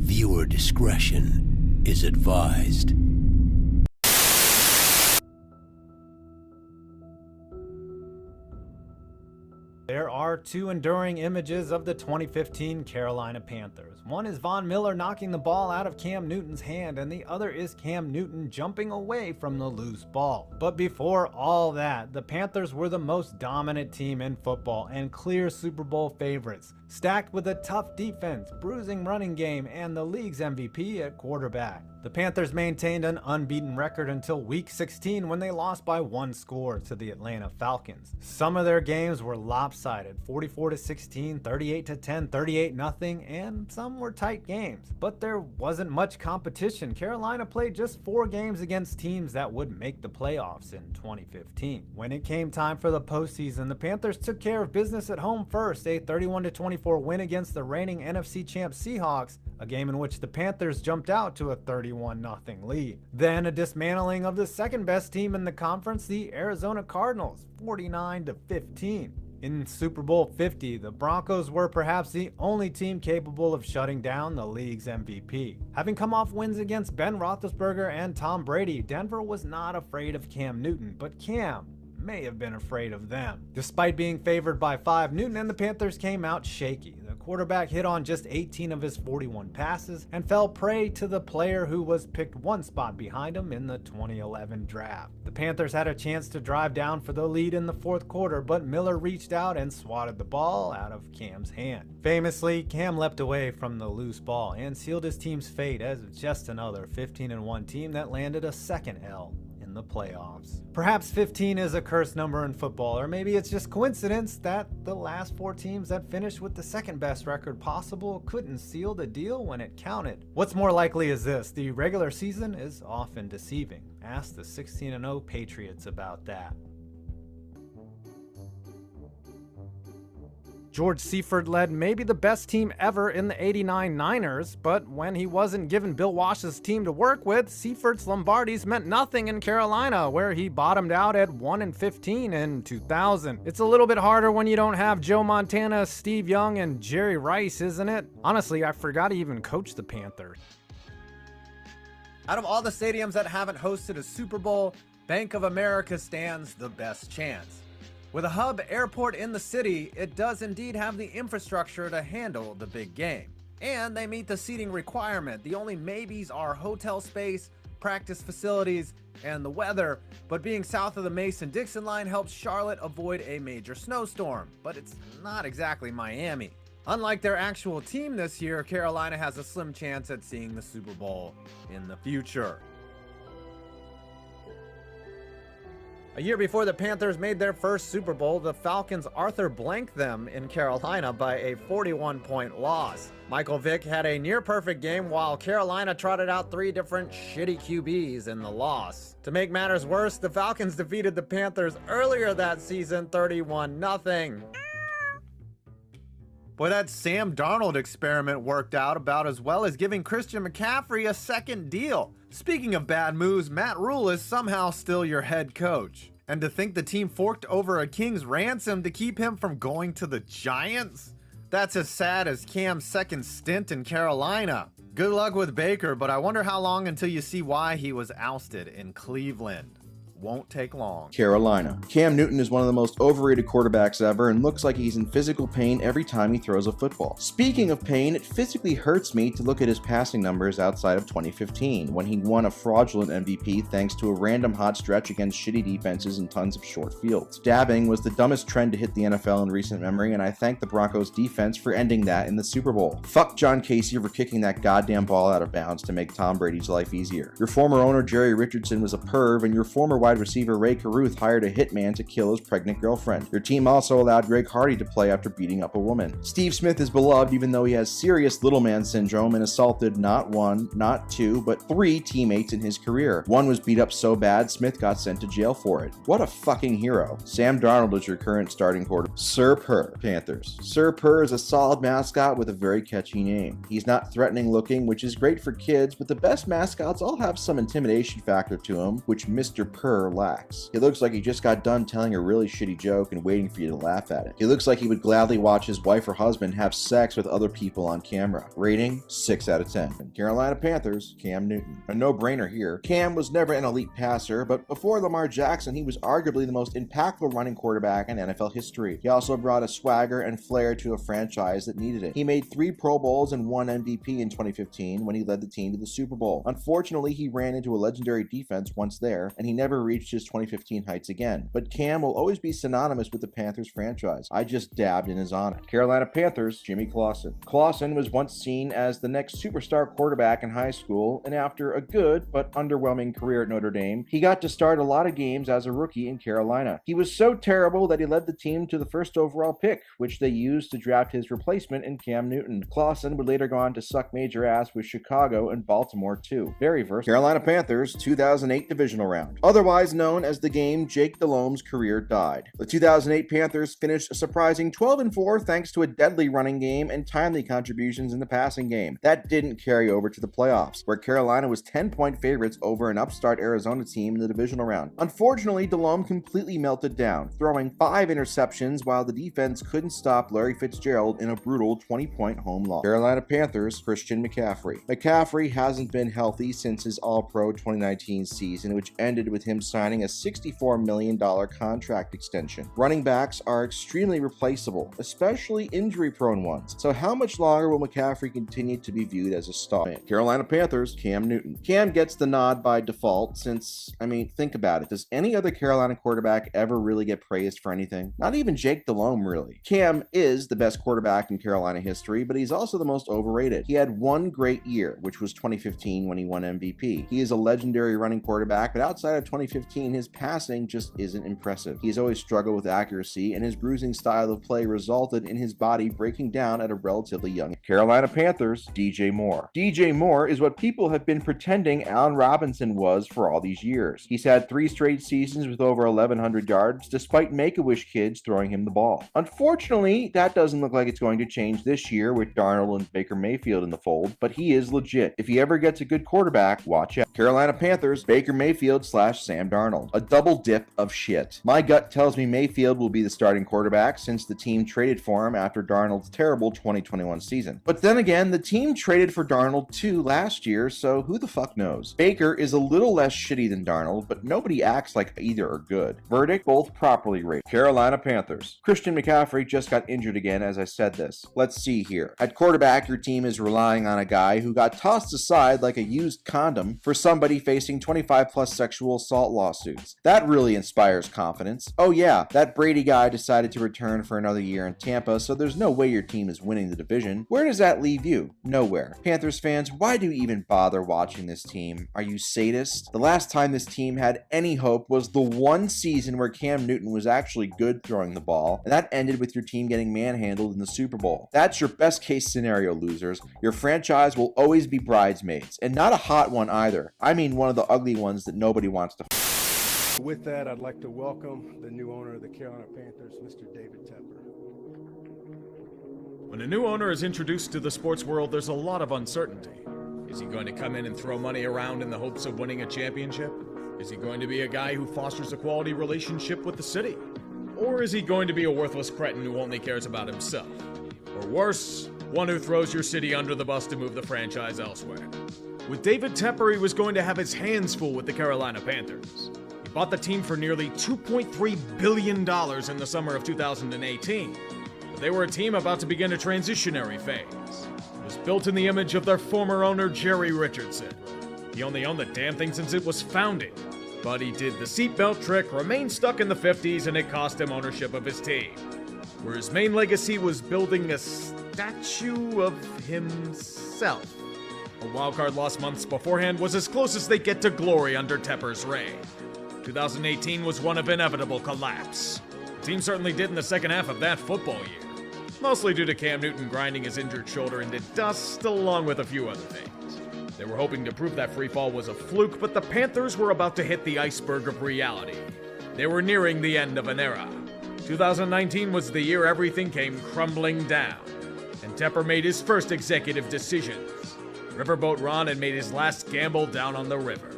Viewer discretion is advised. There are two enduring images of the 2015 Carolina Panthers. One is Von Miller knocking the ball out of Cam Newton's hand, and the other is Cam Newton jumping away from the loose ball. But before all that, the Panthers were the most dominant team in football and clear Super Bowl favorites, stacked with a tough defense, bruising running game, and the league's MVP at quarterback. The Panthers maintained an unbeaten record until Week 16 when they lost by one score to the Atlanta Falcons. Some of their games were lopsided, 44-16, 38-10, 38-0, and some were tight games. But there wasn't much competition. Carolina played just 4 games against teams that would make the playoffs in 2015. When it came time for the postseason, the Panthers took care of business at home first, a 31-24 win against the reigning NFC champ Seahawks, a game in which the Panthers jumped out to a 31-0 lead. Then a dismantling of the second best team in the conference, the Arizona Cardinals, 49-15. In Super Bowl 50, the Broncos were perhaps the only team capable of shutting down the league's MVP. Having come off wins against Ben Roethlisberger and Tom Brady, Denver was not afraid of Cam Newton, but Cam may have been afraid of them. Despite being favored by 5, Newton and the Panthers came out shaky. The quarterback hit on just 18 of his 41 passes and fell prey to the player who was picked one spot behind him in the 2011 draft. The Panthers had a chance to drive down for the lead in the fourth quarter, but Miller reached out and swatted the ball out of Cam's hand. Famously, Cam leapt away from the loose ball and sealed his team's fate as just another 15-1 team that landed a second L the playoffs. Perhaps 15 is a cursed number in football, or maybe it's just coincidence that the last 4 teams that finished with the second best record possible couldn't seal the deal when it counted. What's more likely is this: the regular season is often deceiving. Ask the 16-0 Patriots about that. George Seifert led maybe the best team ever in the '89 Niners, but when he wasn't given Bill Walsh's team to work with, Seifert's Lombardies meant nothing in Carolina, where he bottomed out at 1-15 in 2000. It's a little bit harder when you don't have Joe Montana, Steve Young, and Jerry Rice, isn't it? Honestly, I forgot he even coached the Panthers. Out of all the stadiums that haven't hosted a Super Bowl, Bank of America stands the best chance. With a hub airport in the city, it does indeed have the infrastructure to handle the big game. And they meet the seating requirement. The only maybes are hotel space, practice facilities, and the weather. But being south of the Mason-Dixon line helps Charlotte avoid a major snowstorm. But it's not exactly Miami. Unlike their actual team this year, Carolina has a slim chance at seeing the Super Bowl in the future. A year before the Panthers made their first Super Bowl, the Falcons Arthur blanked them in Carolina by a 41-point loss. Michael Vick had a near-perfect game while Carolina trotted out 3 different shitty QBs in the loss. To make matters worse, the Falcons defeated the Panthers earlier that season 31-0. Boy, that Sam Darnold experiment worked out about as well as giving Christian McCaffrey a second deal. Speaking of bad moves, Matt Rhule is somehow still your head coach. And to think the team forked over a king's ransom to keep him from going to the Giants? That's as sad as Cam's second stint in Carolina. Good luck with Baker, but I wonder how long until you see why he was ousted in Cleveland. Won't take long. Carolina. Cam Newton is one of the most overrated quarterbacks ever and looks like he's in physical pain every time he throws a football. Speaking of pain, it physically hurts me to look at his passing numbers outside of 2015, when he won a fraudulent MVP thanks to a random hot stretch against shitty defenses and tons of short fields. Dabbing was the dumbest trend to hit the NFL in recent memory, and I thank the Broncos defense for ending that in the Super Bowl. Fuck John Casey for kicking that goddamn ball out of bounds to make Tom Brady's life easier. Your former owner Jerry Richardson was a perv, and your former wide receiver Ray Caruth hired a hitman to kill his pregnant girlfriend. Your team also allowed Greg Hardy to play after beating up a woman. Steve Smith is beloved even though he has serious little man syndrome and assaulted not 1, not 2, but 3 teammates in his career. One was beat up so bad Smith got sent to jail for it. What a fucking hero. Sam Darnold is your current starting quarterback. Sir Purr, Panthers. Sir Purr is a solid mascot with a very catchy name. He's not threatening looking, which is great for kids, but the best mascots all have some intimidation factor to them, which Mr. Purr relax. He looks like he just got done telling a really shitty joke and waiting for you to laugh at it. He looks like he would gladly watch his wife or husband have sex with other people on camera. Rating, 6 out of 10. Carolina Panthers, Cam Newton. A no-brainer here. Cam was never an elite passer, but before Lamar Jackson, he was arguably the most impactful running quarterback in NFL history. He also brought a swagger and flair to a franchise that needed it. He made 3 Pro Bowls and 1 MVP in 2015 when he led the team to the Super Bowl. Unfortunately, he ran into a legendary defense once there, and he never reached his 2015 heights again. But Cam will always be synonymous with the Panthers franchise. I just dabbed in his honor. Carolina Panthers, Jimmy Clausen. Clausen was once seen as the next superstar quarterback in high school, and after a good but underwhelming career at Notre Dame, he got to start a lot of games as a rookie in Carolina. He was so terrible that he led the team to the first overall pick, which they used to draft his replacement in Cam Newton. Clausen would later go on to suck major ass with Chicago and Baltimore too. Very versatile. Carolina Panthers 2008 divisional round. Otherwise known as the game Jake Delhomme's career died. The 2008 Panthers finished a surprising 12-4 thanks to a deadly running game and timely contributions in the passing game. That didn't carry over to the playoffs, where Carolina was 10-point favorites over an upstart Arizona team in the divisional round. Unfortunately, Delhomme completely melted down, throwing 5 interceptions while the defense couldn't stop Larry Fitzgerald in a brutal 20-point home loss. Carolina Panthers, Christian McCaffrey. McCaffrey hasn't been healthy since his All-Pro 2019 season, which ended with him signing a $64 million contract extension. Running backs are extremely replaceable, especially injury-prone ones. So how much longer will McCaffrey continue to be viewed as a star? Carolina Panthers, Cam Newton. Cam gets the nod by default since, think about it. Does any other Carolina quarterback ever really get praised for anything? Not even Jake Delhomme, really. Cam is the best quarterback in Carolina history, but he's also the most overrated. He had one great year, which was 2015 when he won MVP. He is a legendary running quarterback, but outside of 2015, his passing just isn't impressive. He's always struggled with accuracy, and his bruising style of play resulted in his body breaking down at a relatively young age. Carolina Panthers, DJ Moore. DJ Moore is what people have been pretending Allen Robinson was for all these years. He's had 3 straight seasons with over 1,100 yards, despite Make-A-Wish kids throwing him the ball. Unfortunately, that doesn't look like it's going to change this year with Darnold and Baker Mayfield in the fold, but he is legit. If he ever gets a good quarterback, watch out. Carolina Panthers, Baker Mayfield / Sam Darnold. A double dip of shit. My gut tells me Mayfield will be the starting quarterback since the team traded for him after Darnold's terrible 2021 season. But then again, the team traded for Darnold too last year, so who the fuck knows? Baker is a little less shitty than Darnold, but nobody acts like either are good. Verdict, both properly rated. Carolina Panthers. Christian McCaffrey just got injured again as I said this. Let's see here. At quarterback, your team is relying on a guy who got tossed aside like a used condom for somebody facing 25+ sexual assault lawsuits. That really inspires confidence. Oh yeah, that Brady guy decided to return for another year in Tampa, so there's no way your team is winning the division. Where does that leave you? Nowhere. Panthers fans, why do you even bother watching this team? Are you sadists? The last time this team had any hope was the one season where Cam Newton was actually good throwing the ball, and that ended with your team getting manhandled in the Super Bowl. That's your best case scenario, losers. Your franchise will always be bridesmaids, and not a hot one either. I mean one of the ugly ones that nobody wants to With that, I'd like to welcome the new owner of the Carolina Panthers, Mr. David Tepper. When a new owner is introduced to the sports world, there's a lot of uncertainty. Is he going to come in and throw money around in the hopes of winning a championship? Is he going to be a guy who fosters a quality relationship with the city? Or is he going to be a worthless cretin who only cares about himself? Or worse, one who throws your city under the bus to move the franchise elsewhere? With David Tepper, he was going to have his hands full with the Carolina Panthers. He bought the team for nearly $2.3 billion in the summer of 2018. But they were a team about to begin a transitionary phase. It was built in the image of their former owner, Jerry Richardson. He only owned the damn thing since it was founded. But he did the seatbelt trick, remained stuck in the 50s, and it cost him ownership of his team. Where his main legacy was building a statue of himself. A wildcard loss months beforehand was as close as they get to glory under Tepper's reign. 2018 was one of inevitable collapse. The team certainly did in the second half of that football year. Mostly due to Cam Newton grinding his injured shoulder into dust, along with a few other things. They were hoping to prove that free fall was a fluke, but the Panthers were about to hit the iceberg of reality. They were nearing the end of an era. 2019 was the year everything came crumbling down, and Tepper made his first executive decisions. Riverboat Ron had made his last gamble down on the river.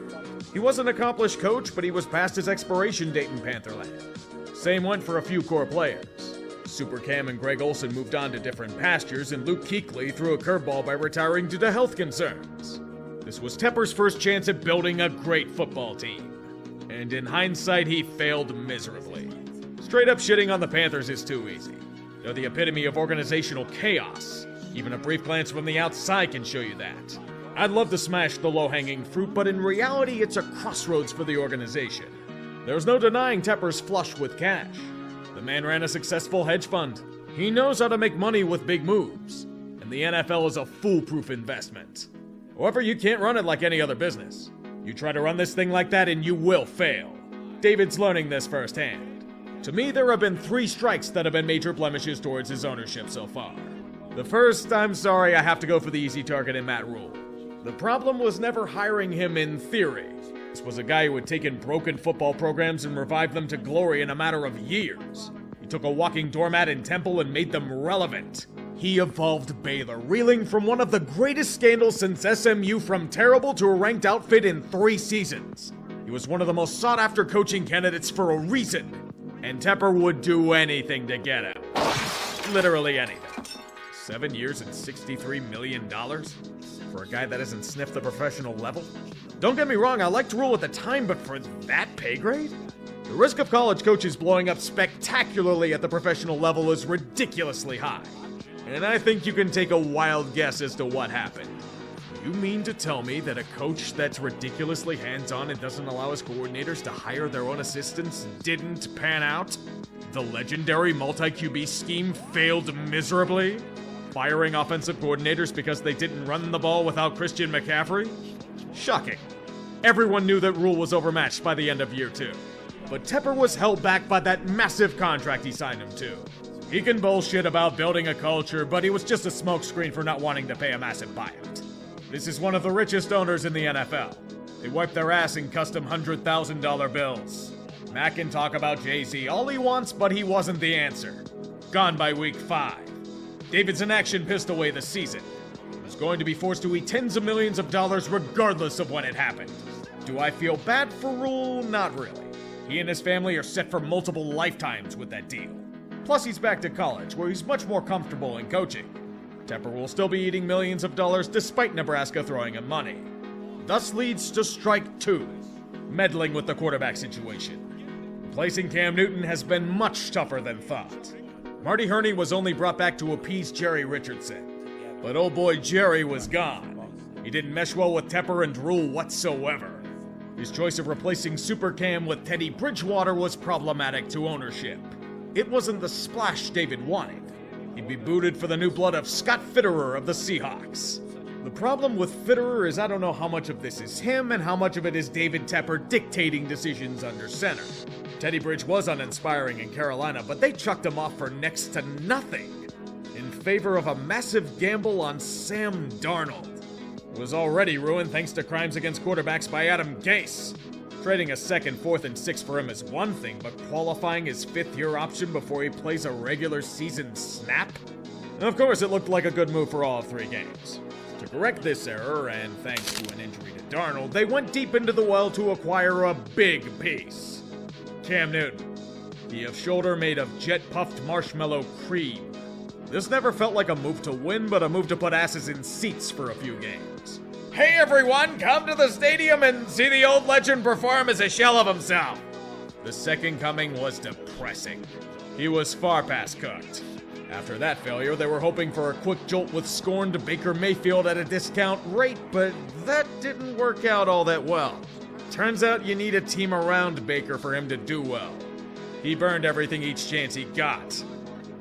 He was an accomplished coach, but he was past his expiration date in Pantherland. Same went for a few core players. Super Cam and Greg Olson moved on to different pastures, and Luke Kuechly threw a curveball by retiring due to health concerns. This was Tepper's first chance at building a great football team. And in hindsight, he failed miserably. Straight up shitting on the Panthers is too easy. They're the epitome of organizational chaos. Even a brief glance from the outside can show you that. I'd love to smash the low-hanging fruit, but in reality, it's a crossroads for the organization. There's no denying Tepper's flush with cash. The man ran a successful hedge fund. He knows how to make money with big moves. And the NFL is a foolproof investment. However, you can't run it like any other business. You try to run this thing like that and you will fail. David's learning this firsthand. To me, there have been 3 strikes that have been major blemishes towards his ownership so far. The first, I'm sorry, I have to go for the easy target in Matt Rhule. The problem was never hiring him in theory. This was a guy who had taken broken football programs and revived them to glory in a matter of years. He took a walking doormat in Temple and made them relevant. He evolved Baylor, reeling from one of the greatest scandals since SMU from terrible to a ranked outfit in 3 seasons. He was one of the most sought-after coaching candidates for a reason. And Tepper would do anything to get him. Literally anything. 7 years and $63 million? For a guy that hasn't sniffed the professional level? Don't get me wrong, I liked Rhule at the time, but for that pay grade? The risk of college coaches blowing up spectacularly at the professional level is ridiculously high. And I think you can take a wild guess as to what happened. You mean to tell me that a coach that's ridiculously hands-on and doesn't allow his coordinators to hire their own assistants didn't pan out? The legendary multi-QB scheme failed miserably? Firing offensive coordinators because they didn't run the ball without Christian McCaffrey? Shocking. Everyone knew that Rhule was overmatched by the end of year 2. But Tepper was held back by that massive contract he signed him to. He can bullshit about building a culture, but he was just a smokescreen for not wanting to pay a massive buyout. This is one of the richest owners in the NFL. They wipe their ass in custom $100,000 bills. Mac can talk about Jay-Z all he wants, but he wasn't the answer. Gone by week 5. David's inaction pissed away the season. He was going to be forced to eat tens of millions of dollars regardless of when it happened. Do I feel bad for Rhule? Not really. He and his family are set for multiple lifetimes with that deal. Plus, he's back to college, where he's much more comfortable in coaching. Tepper will still be eating millions of dollars despite Nebraska throwing him money. Thus leads to strike 2, meddling with the quarterback situation. Replacing Cam Newton has been much tougher than thought. Marty Herney was only brought back to appease Jerry Richardson. But old boy Jerry was gone. He didn't mesh well with Tepper and Rhule whatsoever. His choice of replacing Super Cam with Teddy Bridgewater was problematic to ownership. It wasn't the splash David wanted. He'd be booted for the new blood of Scott Fitterer of the Seahawks. The problem with Fitterer is I don't know how much of this is him and how much of it is David Tepper dictating decisions under center. Teddy Bridge was uninspiring in Carolina, but they chucked him off for next to nothing in favor of a massive gamble on Sam Darnold, who was already ruined thanks to crimes against quarterbacks by Adam Gase. Trading a 2nd, 4th, and 6th for him is one thing, but qualifying his 5th-year option before he plays a regular season snap? Of course, it looked like a good move for all 3 games. To correct this error, and thanks to an injury to Darnold, they went deep into the well to acquire a big piece. Cam Newton. He of shoulder made of jet-puffed marshmallow cream. This never felt like a move to win, but a move to put asses in seats for a few games. Hey everyone, come to the stadium and see the old legend perform as a shell of himself. The second coming was depressing. He was far past cooked. After that failure, they were hoping for a quick jolt with scorned Baker Mayfield at a discount rate, but that didn't work out all that well. Turns out you need a team around Baker for him to do well. He burned everything each chance he got,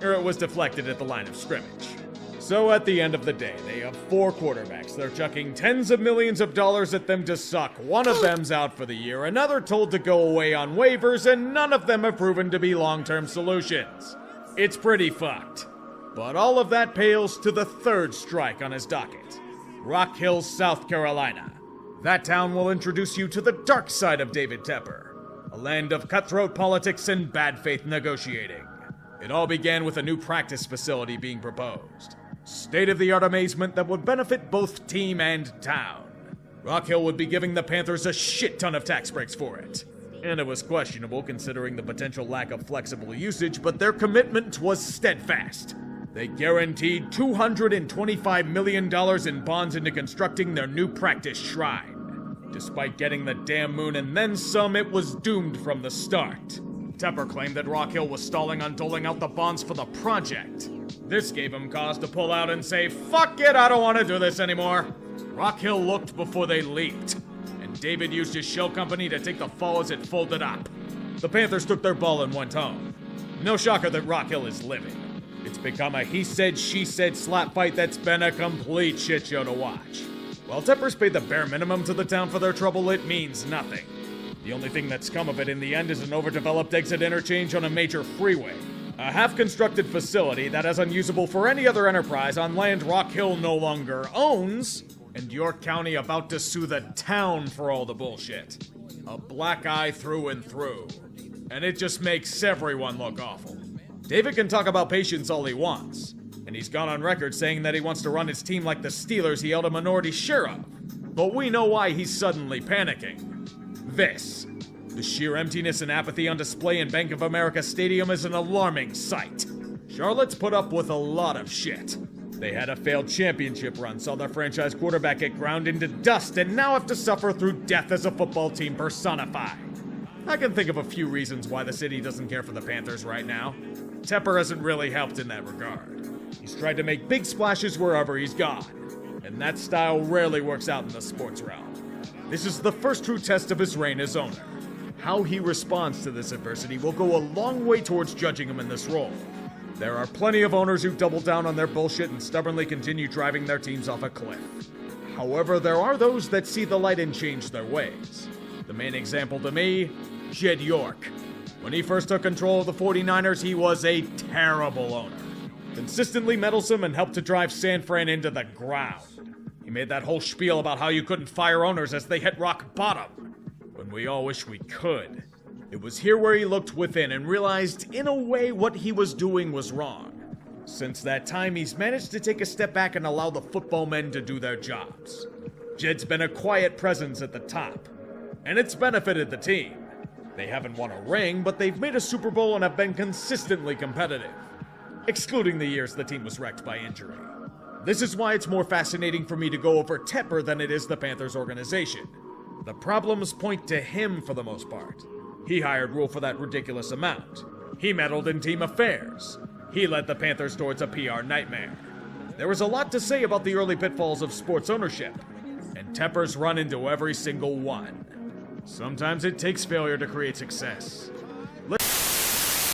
or it was deflected at the line of scrimmage. So at the end of the day, they have 4 quarterbacks. They're chucking tens of millions of dollars at them to suck. One of them's out for the year, another told to go away on waivers, and none of them have proven to be long-term solutions. It's pretty fucked. But all of that pales to the 3rd strike on his docket. Rock Hill, South Carolina. That town will introduce you to the dark side of David Tepper, a land of cutthroat politics and bad faith negotiating. It all began with a new practice facility being proposed. State-of-the-art amazement that would benefit both team and town. Rock Hill would be giving the Panthers a shit ton of tax breaks for it. And it was questionable considering the potential lack of flexible usage, but their commitment was steadfast. They guaranteed $225 million in bonds into constructing their new practice shrine. Despite getting the damn moon and then some, it was doomed from the start. Tepper claimed that Rock Hill was stalling on doling out the bonds for the project. This gave him cause to pull out and say, "Fuck it, I don't want to do this anymore." Rock Hill looked before they leaped, and David used his shell company to take the fall as it folded up. The Panthers took their ball and went home. No shocker that Rock Hill is living. It's become a he said, she said slap fight that's been a complete shit show to watch. While Tepper's paid the bare minimum to the town for their trouble, it means nothing. The only thing that's come of it in the end is an overdeveloped exit interchange on a major freeway. A half-constructed facility that is unusable for any other enterprise on land Rock Hill no longer owns, and York County about to sue the town for all the bullshit. A black eye through and through. And it just makes everyone look awful. David can talk about patience all he wants, and he's gone on record saying that he wants to run his team like the Steelers he held a minority share of. But we know why he's suddenly panicking. This. The sheer emptiness and apathy on display in Bank of America Stadium is an alarming sight. Charlotte's put up with a lot of shit. They had a failed championship run, saw their franchise quarterback get ground into dust, and now have to suffer through death as a football team personified. I can think of a few reasons why the city doesn't care for the Panthers right now. Tepper hasn't really helped in that regard. He's tried to make big splashes wherever he's gone, and that style rarely works out in the sports realm. This is the first true test of his reign as owner. How he responds to this adversity will go a long way towards judging him in this role. There are plenty of owners who double down on their bullshit and stubbornly continue driving their teams off a cliff. However, there are those that see the light and change their ways. The main example to me, Jed York. When he first took control of the 49ers, he was a terrible owner. Consistently meddlesome and helped to drive San Fran into the ground. He made that whole spiel about how you couldn't fire owners as they hit rock bottom, when we all wish we could. It was here where he looked within and realized, in a way, what he was doing was wrong. Since that time, he's managed to take a step back and allow the football men to do their jobs. Jed's been a quiet presence at the top, and it's benefited the team. They haven't won a ring, but they've made a Super Bowl and have been consistently competitive, excluding the years the team was wrecked by injury. This is why it's more fascinating for me to go over Tepper than it is the Panthers organization. The problems point to him for the most part. He hired Rhule for that ridiculous amount. He meddled in team affairs. He led the Panthers towards a PR nightmare. There is a lot to say about the early pitfalls of sports ownership, and Tepper's run into every single one. Sometimes it takes failure to create success.